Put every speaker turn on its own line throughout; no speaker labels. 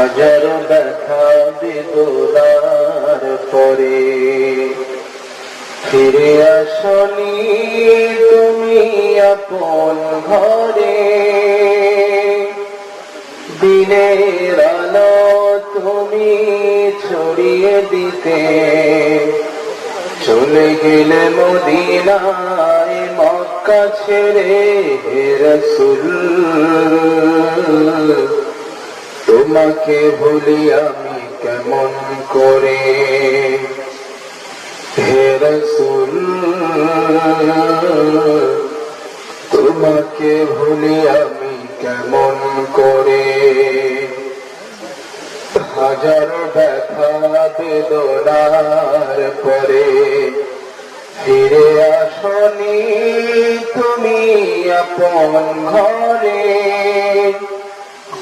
হাজারো ব্যথা বেদনার পরে ফিরে আসনি তুমি আপন ঘরে। দিনের আলো তুমি ছড়িয়ে দিতে চলে গেলে মদিনায় মক্কা ছেড়ে হে রাসূল। তোমাকে ভুলি আমি কেমন করে হে রাসূল, তোমাকে ভুলি আমি কেমন করে। হাজারো ব্যথা বেদনার পরে ফিরে আসনি তুমি আপন ঘরে।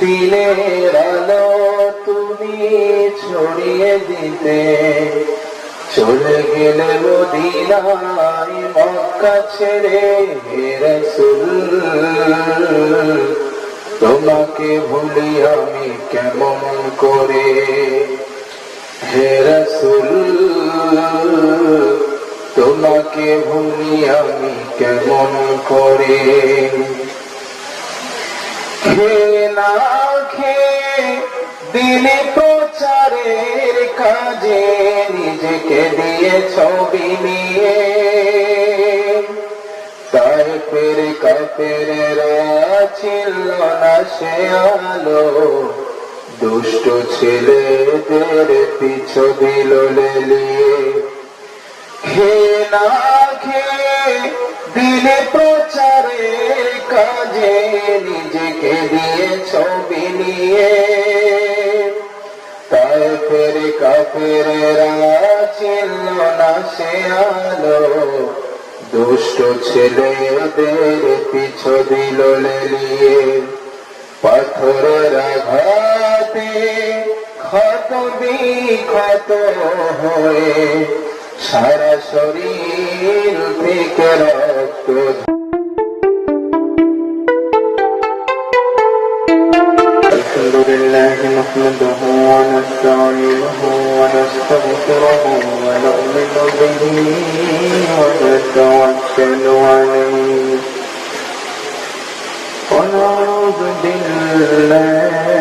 দিনের আলো তুমি ছড়িয়ে দিতে চলে গেলে মদিনায় মক্কা ছেড়ে হে রাসূল। তোমাকে ভুলি আমি কেমন করে হে রাসূল, তোমাকে ভুলি আমি কেমন করে। খেয়ে না খেয়ে দিনে প্রচারের কাজে নিজেকে দিয়েছ বিলিয়ে। তায়েফের কাফেরেরা ছিল না সে আলো, দুষ্ট ছেলেদের পিছু দিল লেলিয়ে। খেয়ে না খেয়ে দিনে প্রচারের কাজে নিজেকে দিয়েছ বিলিয়ে। তায়েফের কাফেরেরা ছিল না সে আলো, দুষ্ট ছেলেদের পিছু দিল লেলিয়ে। পাথরের আঘাতে ক্ষত বিক্ষত হয়ে সারা শরীর থেকে রক্ত। আলহামদুলিল্লাহ নাহমাদুহু ওয়া নাস্তাঈনুহু ওয়া নাস্তাগফিরুহু ওয়া নু'মিনু বিহি ওয়া নাতাওয়াক্কালু আলাইহি ওয়া না'উযু বিল্লাহি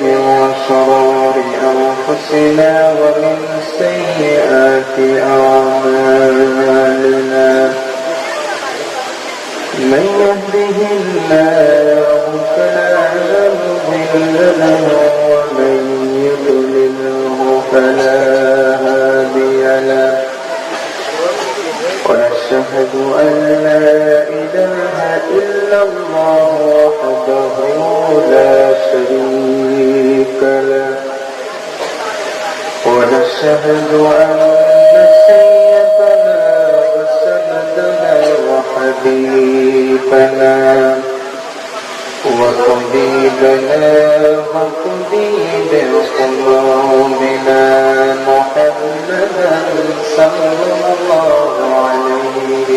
মিন শুরুরি أنفسنا ومن سيئات أعمالنا. من يهده الله فلا مضل له ومن يضلله فلا هادي له. ونشهد أن لا إله إلا الله وحده لا شريك له. ونشهد أن سيدنا وسندنا وحبيبنا وطبيبنا وطبيب قلوبنا محمدا صلى الله عليه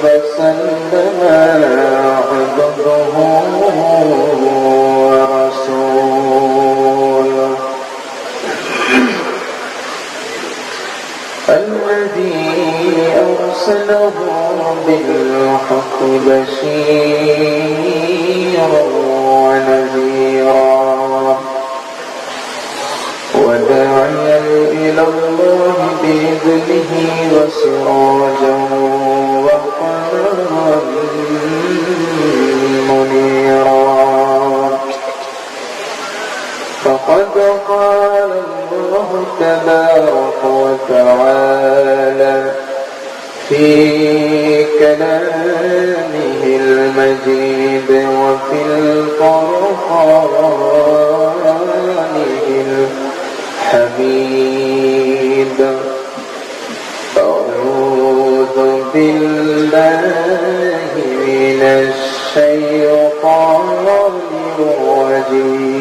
وسلم عبده ورسوله الذي أرسله بالحق بشيرا ونذيرا وداعيا إلى الله بإذنه وسراجا وقمرا منيرا. فقد قال الله تبارك وتعالى في كلامه المجيد وفي القرآنه الحميد. أعوذ بالله من الشيطان الرجيم.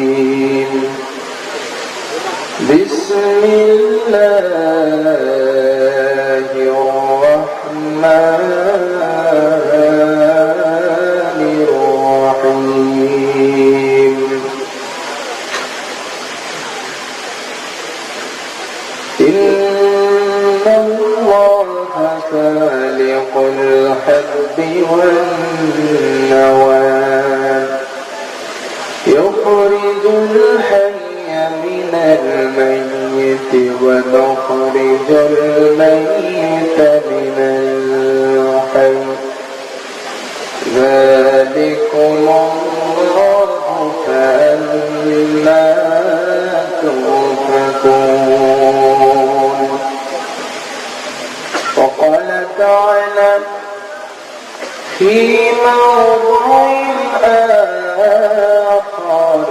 بسم الله الرحمن النوى يخرج الحي من الميت ونخرج الميت من الحي ذلكم الله فأنا تؤفكون. وقال تعالى في موضع آخر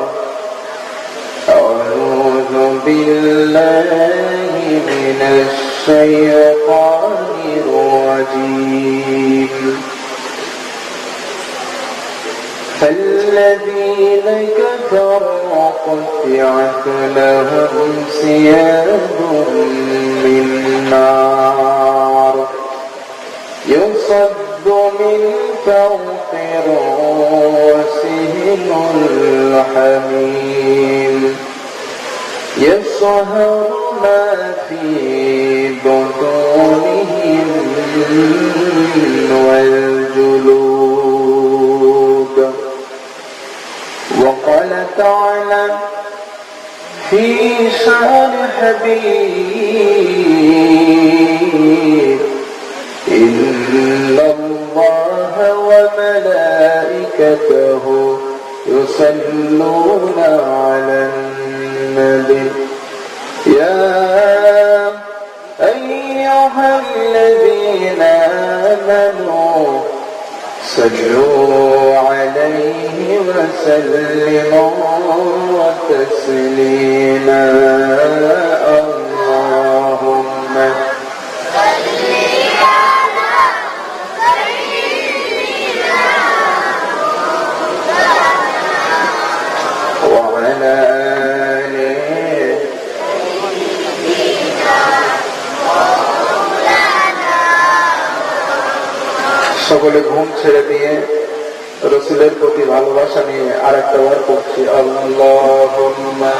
أعوذ بالله من الشيطان الرجيم فالذين كفروا قطعت لهم ثياب من نار يصب من فوق رؤوسهم الحميم يصهر ما في بطونهم والجلود. وقال تعالى في شان حبيب إن الله وملائكته يصلون على النبي يا أيها الذين آمنوا صلوا عليه وسلموا تسليما. اللهم وعلى آله সকলে ঘুম ছেড়ে দিয়ে রাসূলের প্রতি ভালোবাসা নিয়ে আরেকটা বার পড়ছি আল্লাহুম্মা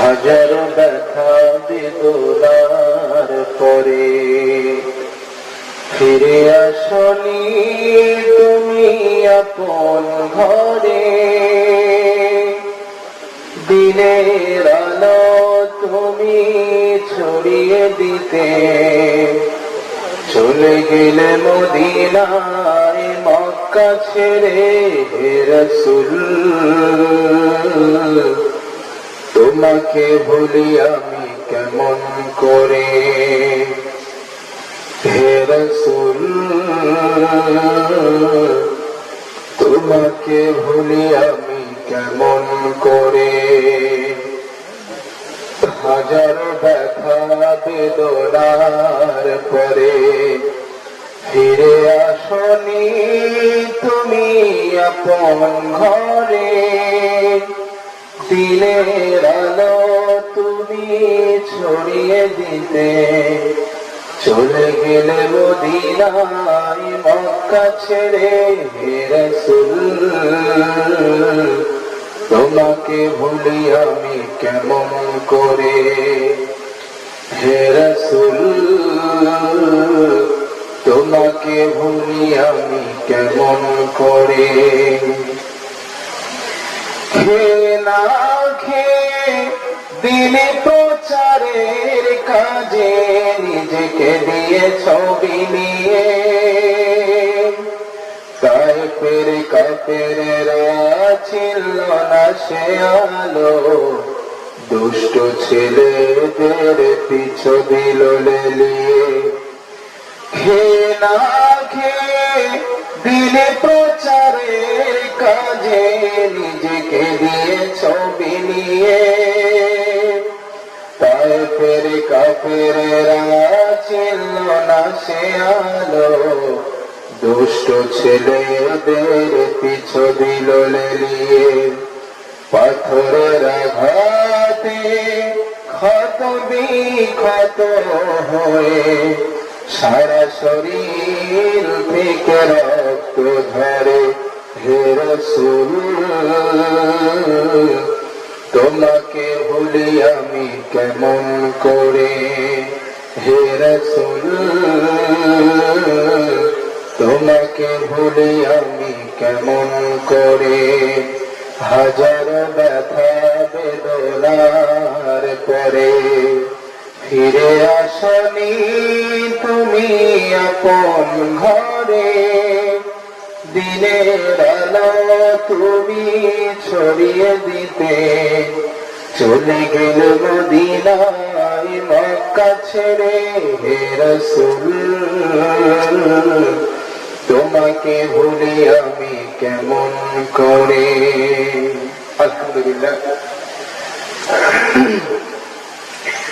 হাজার ব্যথা বেদনার পরে ফিরে আসনি তুমি আপন ঘরে দিনের আলো তুমি ছড়িয়ে দিতে চলে গেলে মদিনায় মক্কা ছেড়ে হে রাসূল তোমাকে ভুলি আমি কেমন করে হে রাসূল তোমাকে ভুলি আমি কেমন করে হাজার ব্যথা বেদনার পরে ফিরে আসনি তুমি আপন ঘরে দিনের আলো তুমি ছড়িয়ে দিতে চলে গেলে মদিনায় মক্কা ছেড়ে হে রাসূল তোমাকে ভুলি আমি কেমন করে হে রাসূল তোমাকে ভুলি আমি কেমন করে খেয়ে না খেয়ে দিনে প্রচারের কাজে নিজেকে দিয়ে ছবি নিয়ে কাফের কাফেরেরা ছিল না সে আলো দুষ্ট ছেলেদের পিছু দিল লেলিয়ে খেয়ে না খেয়ে দিনে প্রচারের কাজে নিজেকে দিয়ে ছবি নিয়ে কাফের কাফেরেরা ছিল না সে আলো দুষ্ট ছেলেদের পিছু দিল লেলিয়ে পাথরের আঘাতে ক্ষত বিক্ষত হয়ে সারা শরীর থেকে রক্ত ঝরে। হে রাসূল তোমাকে ভুলি আমি কেমন করে, হে রাসূল তোমাকে ভুলি আমি কেমন করে। হাজার ব্যথা বেদনার পরে ফিরে আসনি তুমি আপন ঘরে। দিনের আলো তুমি ছড়িয়ে দিতে চলে গেল মদিনায় মক্কা ছেড়ে। হে রাসূল তোমাকে ভুলি আমি কেমন করে। আলহামদুলিল্লাহ,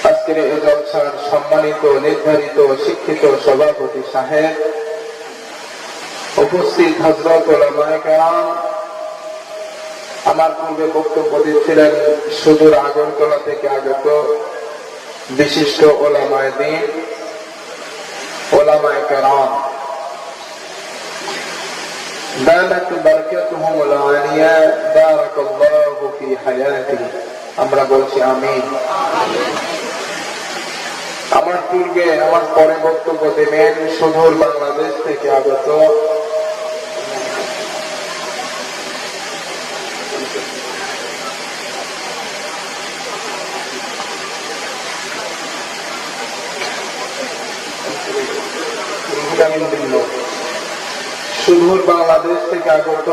আজকের এই জলসার সম্মানিত নির্ধারিত শিক্ষিত সভাপতি সাহেব, উপস্থিত হযরত উলামায়ে কেরাম, আমার পূর্বে বক্তব্য দিচ্ছিলেন সুদূর আগরতলা থেকে আগত বিশিষ্ট উলামায়ে দ্বীন, উলামায়ে কেরাম, দালাত বারাকাতুহুমুল আলিয়া, বারাকাল্লাহু ফি হায়াতি। আমরা বলছি আমিন। আমার পূর্বে আমার পরে বক্তব্য দেবেন সুদূর বাংলাদেশ থেকে আগত সুদূর বাংলাদেশ থেকে আগত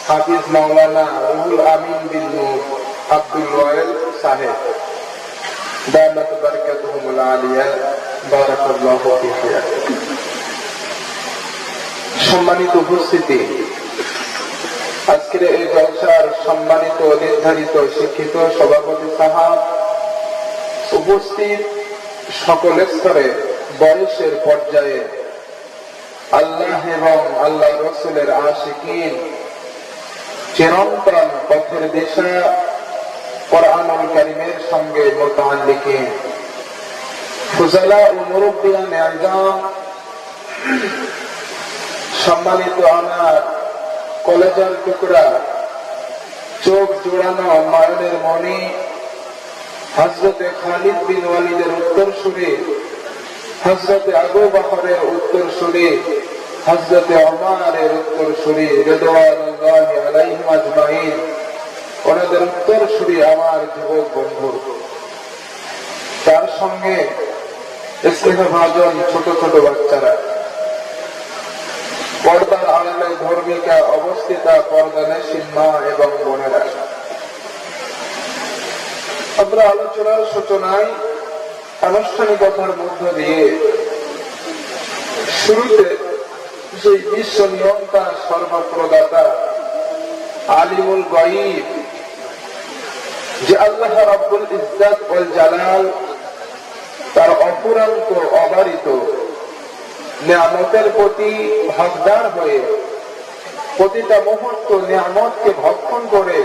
হাফিজ মাওলানা রুহুল আমিন বিন নূর আব্দুল ওয়াহেদ সাহেব, দালাত বারাকাতুহুমুল আলিয়া, বারাকাল্লাহু ফি হায়াতিহি। সম্মানিত উপস্থিতি, আজকের এই জলসার সম্মানিত নির্ধারিত শিক্ষিত সভাপতি সাহেব, উপস্থিত সকল স্তরে বয়সের পর্যায়ে আল্লাহ এবং আল্লাহ রাসূলের আশিকিন, চিরন্তন পথের দিশা কোরআনুল কারীমের সঙ্গে মুতাআল্লিকিন, ফুজালা ও মুরব্বিয়ান আযম, সম্মানিত আমার কলেজের টুকরা, চোখ জোড়ানো নয়নের মণি, হযরতে খালিদ বিন ওয়ালিদের উত্তরসূরি, হযরতে আবু বকরের উত্তরসূরি, হযরতে ওমরের উত্তরসূরি, রিদওয়ানুল্লাহি আলাইহিম আজমাইন, ওনাদের উত্তরসূরি আমার যুবক বন্ধু, তার সঙ্গে স্নেহভাজন ছোট ছোট বাচ্চারা, পর্দার আড়ালে ধর্মিকা অবস্থিতা পর্দানেশীন মা এবং বোনেরা। আমরা আলোচনার সূচনায় আনুষ্ঠানিকতার মধ্য দিয়ে শুরুতে সেই বিশ্ব নিয়ন্তা সর্বপ্রদাতা আলিমুল গায়ব যে আল্লাহ রাব্বুল ইজ্জত ওয়াল জালাল তার অপুরান্ত অবারিত নিয়ামতের প্রতি হকদার হয়ে প্রতিটা মুহূর্ত নিয়ামতকে ভক্ষণ করে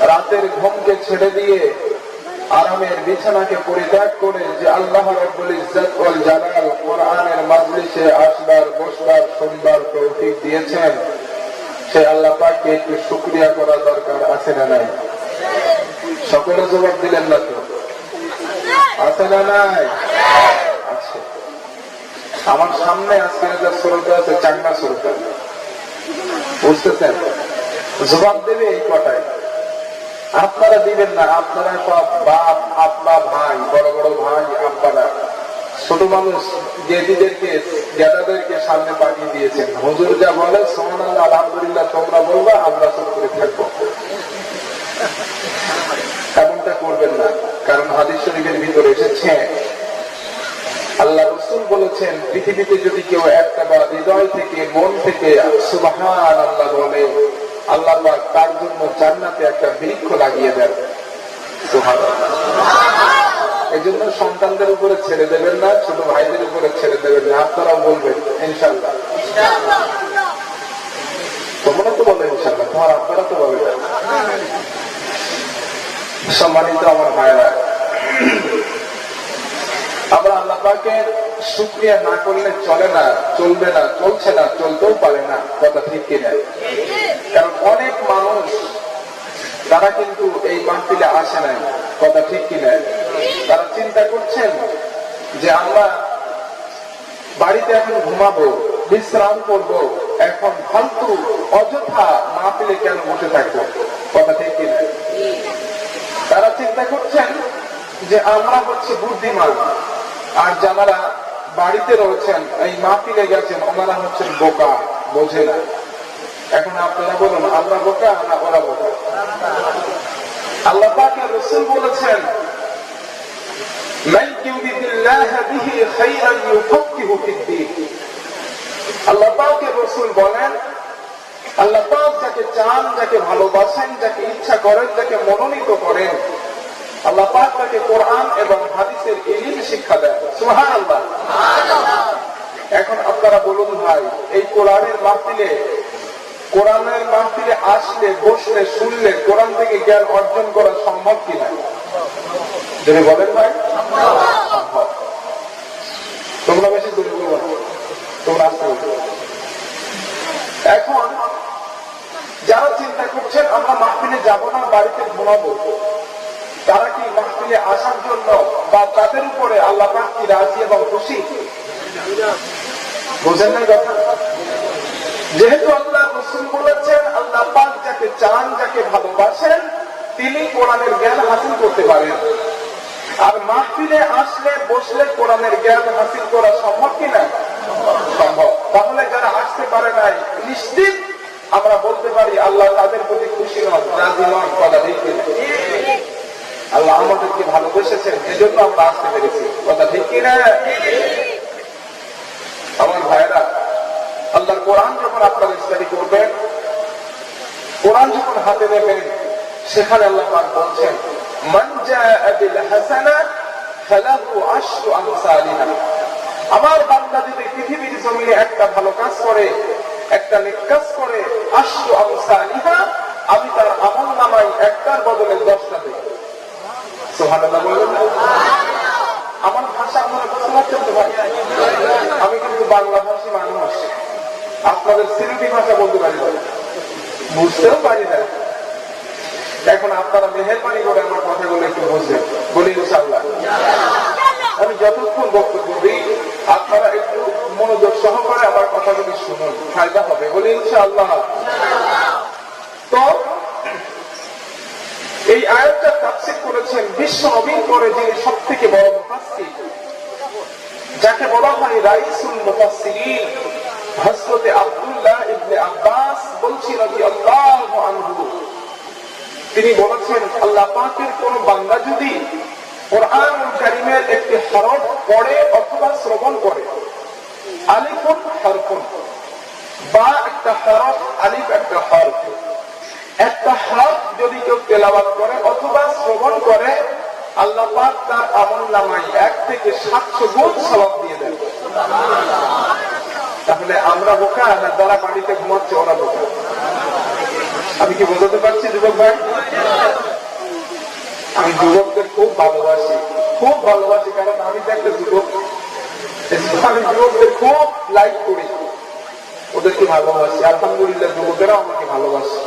রাতের ঘুমকে ছেড়ে দিয়ে আরামের বিছানাকে পরিত্যাগ করে যে আল্লাহ রাব্বুল ইজ্জত ওয়াল জালাল কোরআনের মাজলিসে আসবার, বসবার, শুনবার তৌফিক দিয়েছেন, সেই আল্লাহ পাককে একটু শুকরিয়া করা দরকার আছে না নাই? সকলে জবাব দিলেন না তো? আছে না নাই? আছে। আমার সামনে আজকের যে শ্রোতা আছে, চাঙ্গা শ্রোতা, বুঝতেছেন? জবাব দেবে এই কটায়। আপনারা দিবেন না, আপনারা সব বাপ, আব্বা, ভাই, বড় বড় ভাই, আব্বারা, ছোট মানুষ জেদিদেরকে, জেদাদেরকে সামনে পাঠিয়ে দিয়েছেন। হুজুর যা বলে সুবহানাল্লাহ, আলহামদুলিল্লাহ তোমরা বলবা, আমরা চুপ করে থাকবো। এমনটা করবেন না, কারণ হাদিস শরীফের ভিতরে এসেছে আল্লাহ রাসূল বলেছেন, পৃথিবীতে যদি কেউ একটা বা হৃদয় থেকে, মন থেকে সুবহানাল্লাহ বলে, আল্লাহ পাক তার জন্য জান্নাতে একটা বৃক্ষ লাগিয়ে দেন। সুবহানাল্লাহ। এই জন্য সন্তানদের উপরে ছেড়ে দেবেন না, ছোট ভাইদের উপরে ছেড়ে দেবেন না, আপনারাও বলবেন ইনশাআল্লাহ। তোমরা তো বলো ইনশাআল্লাহ, তোমার আপনারা তো বলবেন। সম্মানিত আমার ভাইরা, আমরা আল্লাহ পাকের শুকরিয়া না করলে চলে না, চলবে না, চলছে না, চলতেও পারে না। কথা ঠিক কিনা? কারণ অনেক মানুষ তারা কিন্তু এই মাহফিলে আসে নাই। কথা ঠিক কিনা? তারা চিন্তা করছেন যে আমরা বাড়িতে এখন ঘুমাবো, বিশ্রাম করবো, এখন ফালতু অযথা মাহফিলে কেন বসে থাকবো। কথা ঠিক কিনা? তারা চিন্তা করছেন যে আমরা হচ্ছে বুদ্ধিমান, আর যারা বাড়িতে রয়েছেন এই মাহফিলে গেছেন ওনারা হচ্ছেন বোকা, বোঝে না। এখন আপনারা বলুন, আমরা বোকা না ওরা বোকা? আল্লাহ পাকের রাসূল বলেছেন, মান ইউরিদিল্লাহু বিহি খায়রান ইউফাক্কিহু ফিদ-দীন। আল্লাহ পাকের রাসূল বলেন, আল্লাহ পাক যাকে চান, যাকে ভালোবাসেন, যাকে ইচ্ছা করেন, যাকে মনোনীত করেন, আল্লাহ পাক তাকে কোরআন এবং হাদিসের ইলম শিক্ষা দেন। সুবহানাল্লাহ। এখন আপনারা বলুন ভাই, এই কোরআনের মাহফিলে আসলে, বসলে, শুনলে কোরআন থেকে জ্ঞান অর্জন করা সম্ভব কিনা? যদি বলেন ভাই সম্ভব। তোমরা বেশি দূরে বলবো না, তোমরা আসতে বলবো। এখন যারা চিন্তা করছেন আমরা মাহফিলে যাব না, বাড়িতে ঘুমাবো, তারা কি মাহফিলে আসার জন্য বা তাদের উপরে আল্লাহ পাক কি রাজি এবং খুশি? বুঝেন না কথা? যেহেতু আল্লাহ রাসূল বলেছেন আল্লাহ পাক যাকে চান, যাকে ভালোবাসেন, তিনি কোরআনের জ্ঞান হাসিল করতে পারেন। আর মাহফিলে আসলে, বসলে কোরআনের জ্ঞান হাসিল করা সম্ভব কিনা? সম্ভব। তাহলে যারা আসতে পারে নাই, নিশ্চিত আমরা বলতে পারি আল্লাহ তাদের প্রতি খুশি নন, রাজি নন। কথা ঠিক কিনা? আল্লাহ আমাদেরকে ভালোবেসেছেন, এজন্য আমরা আসতে পেরেছি। কথা ঠিক কিনা? আমার ভাইরা, আল্লাহর কোরআন যখন আপনারা স্টাডি করবেন, কোরআন যখন হাতে নেবেন, সেখানে আল্লাহ পাক বলছেন, মান জাআ বিল হাসানা ফালাহু আশরু আমসালিহা। আমার বান্দা যদি পৃথিবীর জমিনে একটা ভালো কাজ করে, একটা নেক কাজ করে, আশরু আমসালিহা, আমি তার আমলনামায় একটার বদলে 10টা দেব। সুবহানাল্লাহ বলুন। আমার ভাষা আপনারা বুঝতে পারছেন তো ভাই? আমি কিন্তু বাংলা ভাষী মানুষ, আপনাদের সিলেটি ভাষা বলতে পারি না, বুঝতেও পারি না। এখন আপনারা মেহেরবানি করে আমার কথাগুলো একটু বুঝবেন, বলি ইনশাআল্লাহ। আমি যতক্ষণ বক্তব্য দিই আপনারা একটু মনোযোগ সহকারে আমার কথাগুলি শুনুন, ফায়দা হবে, বলি ইনশাআল্লাহ। তো এই আয়াতটা তাফসীর করেছেন বিশ্ব নবীর পরে যিনি সবথেকে বড় মুফাসসির, যাকে বলা হয় রাইসুল মুফাসসিরিন, হযরত আব্দুল্লাহ ইবনে আব্বাস বলছি রাদিয়াল্লাহু আনহু। তিনি বলেছেন, আল্লাহ পাকের কোন বান্দা যদি কোরআনুল কারীমের একটি হরফ পড়ে অথবা শ্রবণ করে, আলিফুন হরফুন, বা একটা হরফ, আলিফ একটা হরফ, একটা হরফ যদি কেউ তেলাওয়াত করে অথবা শ্রবণ করে, আল্লাহ পাক তার আমলনামায় 1 থেকে 700 গুণ সওয়াব দিয়ে দেন। তাহলে আমরা বোকা না যারা বাড়িতে ঘুমাচ্ছে ওরা বোকা? আমি কি বোঝাতে পারছি যুবক ভাই? আমি যুবকদের খুব ভালোবাসি, খুব ভালোবাসি, কারণ আমি তো একটা যুবক। আমি যুবকদের খুব লাইক করি, ওদেরকে ভালোবাসি। আলহামদুলিল্লাহ যুবকেরা আমাকে ভালোবাসে,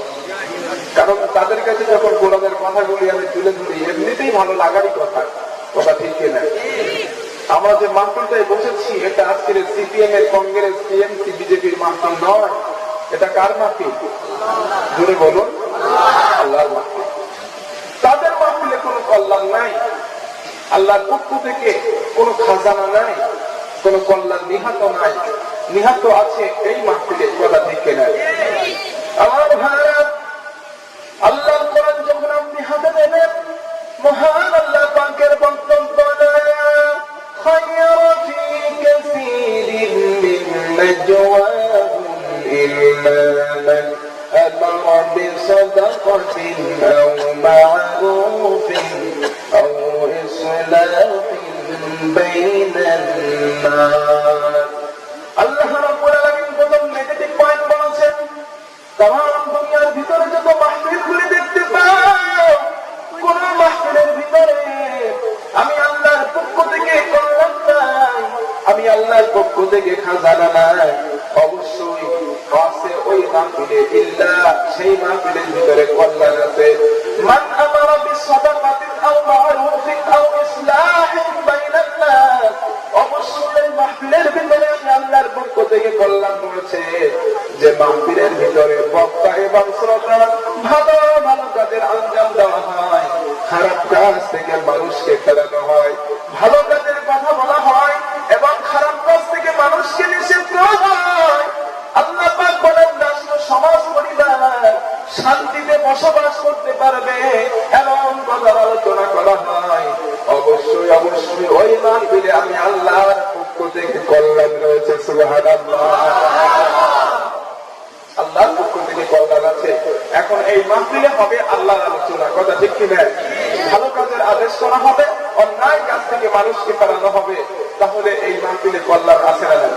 কারণ তাদের কাছে যখন কোরআনের কথাগুলি আমি তুলে ধরি, এমনিতেই ভালো লাগারই কথা। কথা ঠিক কিনা? আমরা যে মাহফিলটায় বসেছি, এটা আজকের সিপিএম এর, কংগ্রেস, টিএমসি, বিজেপির মাহফিল নয়। এটা কার মাহফিল? জোরে বলুন, আল্লাহর মাহফিল। তাদের মাহফিলে কোনো কল্যাণ নাই, আল্লাহর পক্ষ থেকে কোনো খাজানা নাই, কোনো কল্যাণ নিহাত নাই, নিহাত আছে এই মাহফিলে। কথা ঠিক কিনা? আমার ভাইরা, আল্লাহর কোরআন যখন আপনি হাতে নেবেন, মহান আল্লাহ পাকের বক্তব্য, খায়রা ফি কাসীরিন মিন নাজওয়াহুম ইল্লা মান আমারা বিসাদাকাতিন আও মা'রুফিন আও ইসলাহিন বাইনান নাস। আল্লাহ রাব্বুল আলামিন প্রথম নেগেটিভ পয়েন্ট বলেছেন, তাম দুনিয়ার ভিতরে যত মাহফিলগুলি দেখতে পাও, কোন আমি আল্লাহর পক্ষ থেকে খাজানা নাই, অবশ্যই আছে ওই মাহফিলে ইল্লা সেই মাহফিলের ভিতরে কল্যাণ আছে। মান আমারা বিসাদাকাতিন আও মা'রুফিন আও ইসলাহিন বাইনান নাস, অবশ্যই এই মাহফিলের ভিতরে আল্লাহর পক্ষ থেকে কল্যাণ রয়েছে। যে মাহফিলের ভিতরে বক্তা এবং শ্রোতা ভালো ভালো কাজের আঞ্জাম দেওয়া হয়, খারাপ কাজ থেকে মানুষকে ফেরানো হয়, ভালো কাজের কথা বলা হয় এবং খারাপ কাজ থেকে মানুষকে নিষেধ করা হয়। আল্লাহ পাক বলেন রাষ্ট্র সমাজ পরিবার শান্তিতে বসবাস করতে পারবে এমন কথার আলোচনা করা হয়। অবশ্যই অবশ্যই ওই মাহফিলে আমি আল্লাহর পক্ষ থেকে কল্যাণ রয়েছে। সুবহানাল্লাহ, আল্লাহর পক্ষ থেকে কল্যাণ আছে। এখন এই মাহফিলে হবে আল্লাহর আলোচনা, কথা ঠিক কিনা? ভালো কাজের আদেশ করা হবে, অন্যায় কাজ থেকে মানুষকে ফেরানো হবে। তাহলে এই মাহফিলে কল্যাণ আছে না নাই?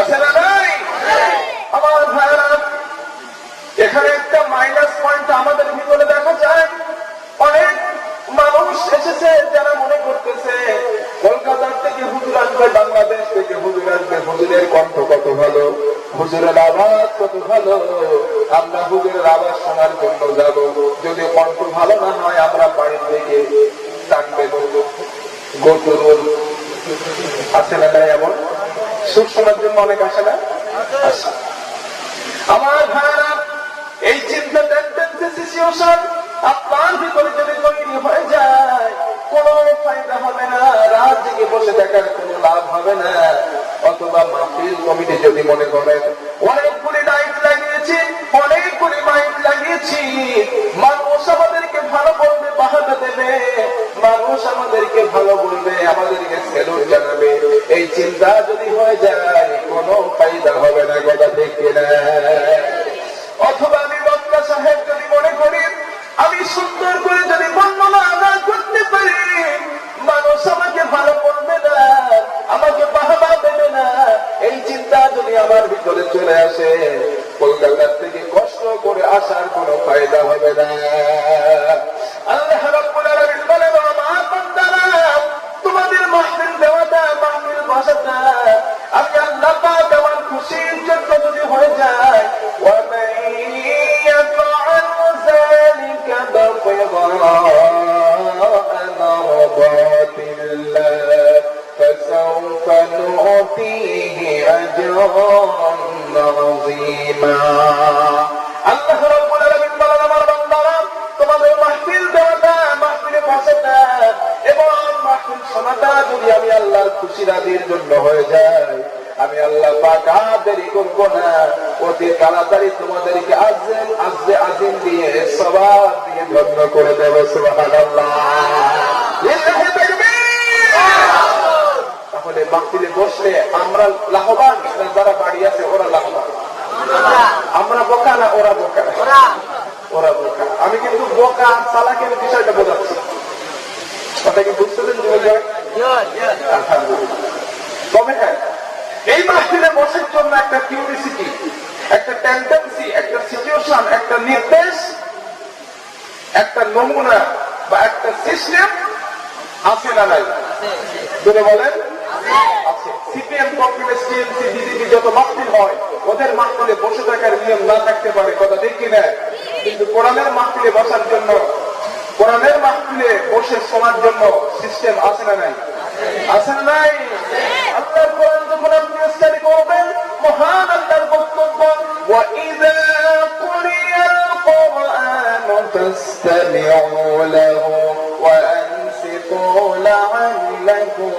আছে না নাই? আমার ভাইরা, এখানে একটা মাইনাস পয়েন্ট আমাদের ভিতরে দেখা যায়। অনেক মানুষ এসেছে যারা মনে করতেছে কলকাতার থেকে হুজুর আসবে, বাংলাদেশ থেকে হুজুর আসবে, হুজুরের কণ্ঠ কত ভালো, হুজুরের আওয়াজ কত ভালো, আমরা হুজুরের আওয়াজ শোনার জন্য যাব। যদি কণ্ঠ ভালো না হয় আমরা বাড়ির থেকে টানবে বলবো গোতরুল আছে না নাই? এমন সুখ শোনার জন্য অনেক আসে না? আমার ভাইরা, এই চিন্তা সিচুয়েশন আপনার ভিতরে যদি তৈরি হয়ে যায় কোনো ফায়দা হবে না, রাত জেগে বসে দেখার কোনো লাভ হবে না। অথবা মাহফিল কমিটি যদি মনে করেন অনেকগুলি লাইট লাগিয়েছি, অনেকগুলি মাইক লাগিয়েছি, মানুষ আমাদেরকে ভালো বলবে, বাহাদা দেবে, মানুষ আমাদেরকে ভালো বলবে, আমাদেরকে স্যালুট জানাবে, এই চিন্তা যদি হয়ে যায় কোনো ফায়দা হবে না, কথা ঠিক কিনা? অথবা আমি বক্তা সাহেব যদি মনে করি আমি সুন্দর করে যদি বর্ণনা না করতে পারি মানুষ আমাকে ভালো বলবে না, আমাকে বাহবা দেবে না, এই চিন্তা যদি আমার ভিতরে চলে আসে কলকাতার থেকে কষ্ট করে আসার কোনো ফায়দা হবে না। আল্লাহ রাব্বুল আলামিন বলেন, আমার বান্দারা তোমাদের মাহফিল দেওয়াটা, মাহফিল বসাটা আমি আল্লাহ পাক আমার খুশির জন্য যদি হয়ে যায়, فسوف نؤتيه أجرا عظيما। আল্লাহ রাব্বুল আলামিন বলেন, আমার বান্দারা তোমাদের মাহফিল দেওয়াটা, মাহফিলে বসাটা এবং মাহফিল শোনাটা যদি আমি আল্লাহর খুশি রাজির জন্য হয়ে যায়, আমি আল্লাহ পাক আর দেরি করব না, অতি তাড়াতাড়ি তোমাদেরকে আজরে আজিম দিয়ে সওয়াব দিয়ে ধন্য করে দেব। সুবহানাল্লাহ, লিল্লাহি তাকবীর। তাহলে মাহফিলে বসলে আমরা লাভবান না যারা বাড়ি আছে ওরা লাভবান? আমরা বোকা না ওরা বোকা? ওরা বোকা। আমি কিন্তু বোকা চালাকের বিষয়টা বোঝাচ্ছি, কথা কি বুঝতেছেন? তবে হ্যাঁ, এই মাহফিলে বসার জন্য একটা কিউরিসিটি, একটা টেন্ডেন্সি, একটা সিচুয়েশন, একটা নির্দেশ, একটা নমুনা বা একটা সিস্টেম আছে না নাই? বলে বলেন আছে। সিপিএম, কংগ্রেস, টিএমসি, বিজেপি যত মাহফিল হয় ওদের মাহফিলে বসে থাকার নিয়ম না থাকতে পারে, কথা ঠিক কিনা? কিন্তু কোরআনের মাহফিলে বসার জন্য, কোরআনের মাহফিলে বসে শোনার জন্য সিস্টেম আছে না নাই? আছে না নাই? আল্লাহর কোরআন যখন আপনি স্টাডি করবেন, মহান আল্লাহর বক্তব্য, وَإِذَا قُرِئَ الْقُرْآنُ فَاسْتَمِعُوا لَهُ وَأَنصِتُوا لَعَلَّكُمْ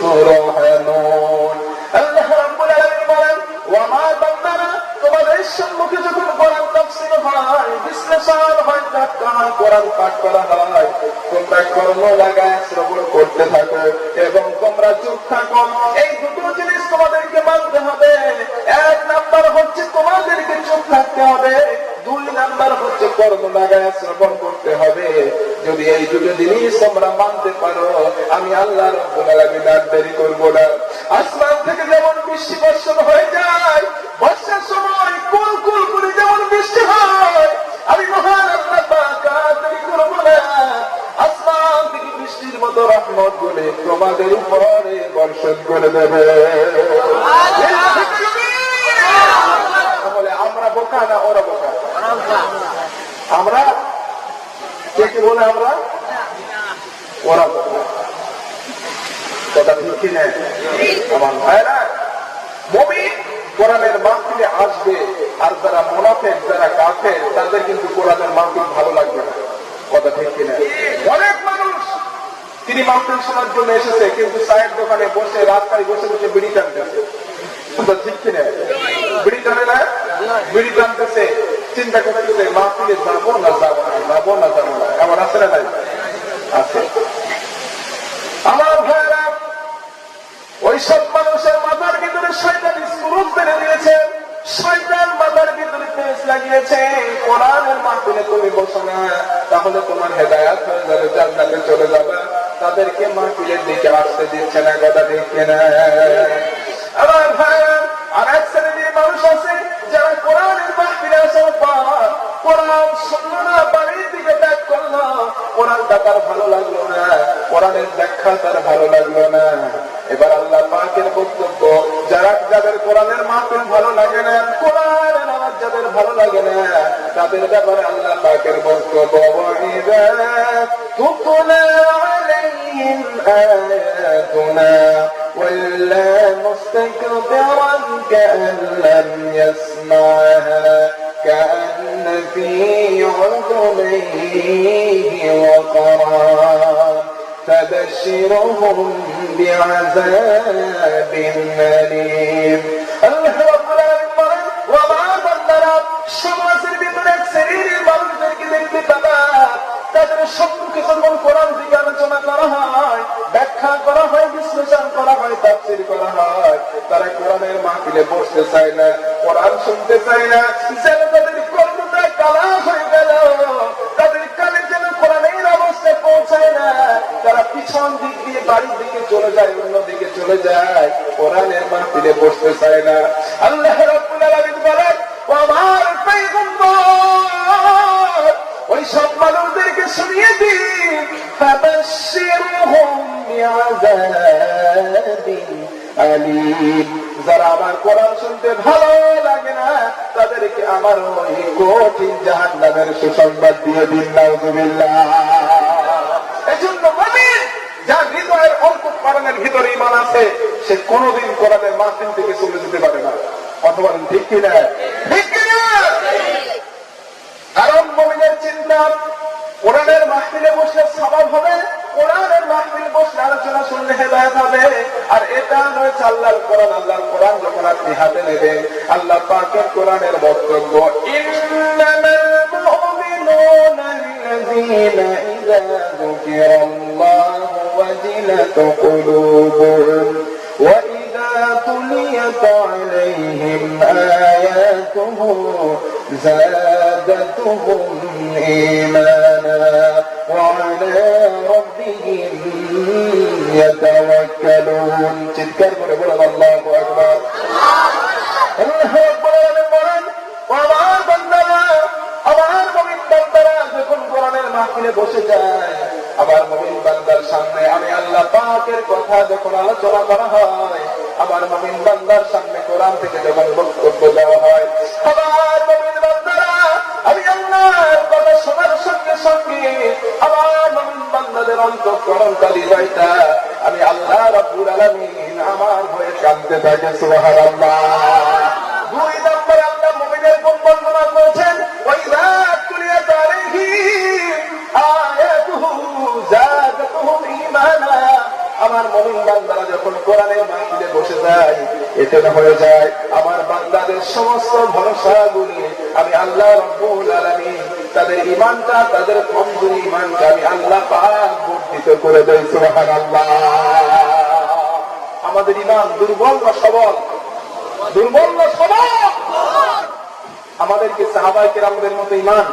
تُرْحَمُونَ। আল্লাহ রাব্বুল আলামিন বলেন, ওয়ামা বান্দারা তোমাদের সম্মুখে যখন কোরআন তাফসীর হয়, বিশ্লেষণ হয়, ব্যাখ্যা হয়, কোরআন পাঠ করা হয়, তোমরা কর্ম লাগায় শ্রবণ করতে থাকো এবং তোমরা চুপ থাকো। এই দুটো জিনিস তোমাদেরকে মানতে হবে। এক নাম্বার হচ্ছে তোমাদেরকে চুপ থাকতে হবে, দুই নাম্বার হচ্ছে কর্ম লাগায় শ্রবণ করতে হবে। যদি এই দুটো জিনিস তোমরা মানতে পারো, আমি আল্লাহ রাব্বুল আলামিন আর দেরি করবো না। আসমান থেকে যেমন বৃষ্টি বর্ষণ হয়ে যায়, বর্ষার সময় কুল কুল করে যেমন বৃষ্টি হয়, আমি মহান আল্লাহ পাক আর দেরি করবো না। আসমান থেকে বৃষ্টির মতো রহমত গুলি তোমাদের উপরে বর্ষণ করে করে দেবে। তাহলে আমরা বোকা না ওরা বোকা? আমরা কে কি বলে আমরা ওরা বোকা। কথা ঠিক কিনা আমার ভাইরা? মুমিন কোরআনের মাহফিলে আসবে, আর যারা মুনাফিক যারা কাফের তাদের কিন্তু কোরআনের মাহফিল ভালো লাগবে না। কথা ঠিক কিনা? অনেক মানুষ তিনি মাহফিল শোনার জন্য এসেছে, কিন্তু চায়ের দোকানে বসে রাস্তায় বসে বসে বিড়ি টানতেছে। কথা ঠিক কিনা? বিড়ি টানে না, বিড়ি টানতেছে, চিন্তা করতেছে মাহফিলে যাবো না যাবো না, যাবো না যাবো না। এমন আছে না নাই? আছে। আমার ভাইরা, ওইসব মানুষের মাথার ভিতরে শয়তান স্ক্রু মেরে দিয়েছে, শয়তান মাথার ভিতরে তেজ লাগিয়েছে। কোরআনের মাহফিলে তুমি বসো না, তাহলে তোমার হেদায়েত হয়ে যাবে, জান্নাতে চলে যাবে। তাদেরকে মাহফিলের দিকে আসতে দিচ্ছে না। কথা ঠিক না? আমার ভাইরা, আর এক শ্রেণীর মানুষ আছে যারা কোরআনের মাহফিলে আসার পর কোরআন শুনলো না, বাড়ির দিকে ত্যাগ করলো। কোরআনটা তার ভালো লাগলো না, কোরআনের ব্যাখ্যা তার ভালো লাগলো না। এবার আল্লাহ পাকের বক্তব্য, যারা যাদের কোরআনের মাহফিল ভালো লাগে না, কোরআনের আওয়াজ যাদের ভালো লাগে না, তাদের ব্যাপারে আল্লাহ পাকের বক্তব্য, ওয়াইযা তুতলা আলাইহিম আয়াতুনা ওয়াল্লা মুস্তাকবিরান কাআন লাম ইয়াসমা'হা কাআন্না ফী উযুনাইহি ওয়াকরা فبشرهم بعذاب أليم। الله رب العالمين وما بندنا সমাজের ভিতরে এক শ্রেণীর মানুষদেরকে দেখতে পাবা, তাদের সম্মুখে যখন কোরআন থেকে আলোচনা করা হয়, ব্যাখ্যা করা হয়, বিশ্লেষণ করা হয়, তাফসীর করা হয়, তারা কোরআনের মাহফিলে বসতে চায় না, কোরআন শুনতে চায় না। যেন তাদের কর্মটা কালা হয়ে গেল, তাদের কানে যেন কোরআনের অবস্থায় পৌঁছায় না। তারা পিছন দিক দিয়ে বাড়ির দিকে চলে যায়, অন্য দিকে চলে যায়, কোরআনের মাহফিলে বসতে চায় না। আল্লাহ রাব্বুল আলামিন বলেন, আমার পয়গম্বর ওই সব মানুষদেরকে শুনিয়ে দিন, ফাবাশশিরহুম বিআযাবিন আলীম। যারা আমার কোরআন শুনতে ভালো লাগে না, তাদেরকে আমার ওই কঠিন জাহান্নামের সুসংবাদ দিয়ে দিন। নাউযুবিল্লাহ। এজন্য মুমিন যার হৃদয়ের অন্তঃকরণের ভিতরে ঈমান আছে, সে কোনদিন কোরআনের মাহফিল থেকে চলে যেতে পারে না। কথা বলেন ঠিক কিনা? ঠিক কিনা? কারণ মুমিনের চিন্তা কোরআনের মাহফিলে বসলে সওয়াব হবে, কোরআনের মাহফিল বসলে আলোচনা শুনলে হেদায়েত হবে। আর এটা নয় আল্লাহর কোরআন, আল্লাহর কোরআন যখন আপনি হাতে নেবেন, আল্লাহ পাকের কোরআনের বক্তব্য, ইন্নামাল মুমিনুনা আল্লাযীনা ইযা যুকিরাল্লাহু ওয়াজিলাত কুলুবুহুম ওয়া ইযা তুলিয়াত আলাইহিম আয়াতুহু زادتهم إيمانا وعلى ربهم يتوكلون। চিৎকার করে বলেন আল্লাহু আকবার। আল্লাহ রাব্বুল আলামিন বলেন, আমার বান্দারা, আমার মুমিন বান্দারা যখন কোরআনের মাহফিলে বসে যায়, আমার মুমিন বান্দার সামনে আমি আল্লাহ পাকের কথা যখন আলোচনা করা হয়, আমার মুমিন বান্দার সামনে কোরআন থেকে যখন বক্তব্য দেওয়া হয়, আমার মুমিন বান্দারা আমি আল্লাহর কথা শোনার সঙ্গে সঙ্গে আমার মুমিন বান্দাদের অন্তঃকরণটা হৃদয়টা আমি আল্লাহ রাব্বুল আলামিন আমার হয়ে কাঁদতে থাকে। সুবহানাল্লাহ। দুই নম্বরে আল্লাহ মুমিনের গুণ বর্ণনা করেছেন, ওয়াইযা তুলিয়াত আলাইহিম আয়াতুহু যাদাতুহুম ঈমানা। আমার মুমিন বান্দারা যখন কোরআনের মাহফিলে বসে যায়, এতে হয়ে যায় আমার বান্দাদের সমস্ত ভরসাগুলি আমি আল্লাহ রাব্বুল আলামিন তাদের ঈমানটা, তাদের কমজোরি ঈমানটা আমি আল্লাহ পাক বর্ধিত করে দেই। সুবহানাল্লাহ। আমাদের ঈমান দুর্বল না সবল? দুর্বল না সবল? আমাদের কি সাহাবায়ে কেরামদের মতো ঈমান?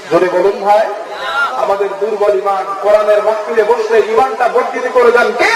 জোরে বলুন ভাই। আমাদের দুর্বল ঈমান কোরআনের মাহফিলে বসলে ঈমানটা বর্ধিত করে দেন কে?